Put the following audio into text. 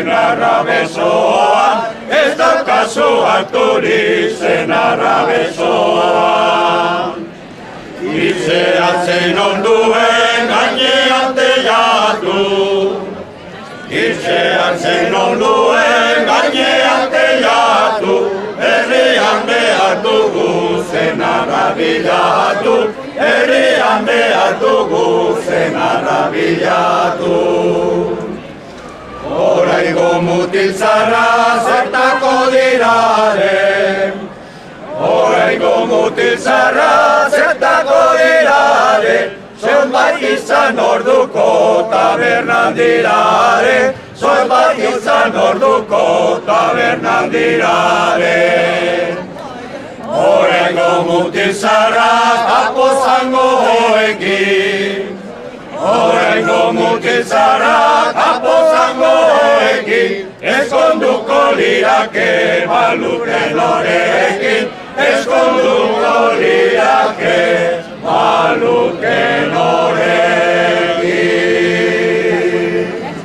senarra besoan, ez daukazu harturik senarra besoan. Itzeatzen onduen gainean teiatu, itzeatzen onduen gainean teiatu, herrian behar dugu senarra bilatu, herrian behar dugu senarra bilatu. Oraingo mutiltzarra zertako dirare, oraingo mutiltzarra zertako dirare, zonbait izan orduko tabernan dirare, zonbait izan orduko tabernan dirare. Oraingo mutiltzarra kapozango hoekin, oraingo mutiltzarra kapozango hoekin, eskonduko lirake baluten horekin, eskonduko lirake.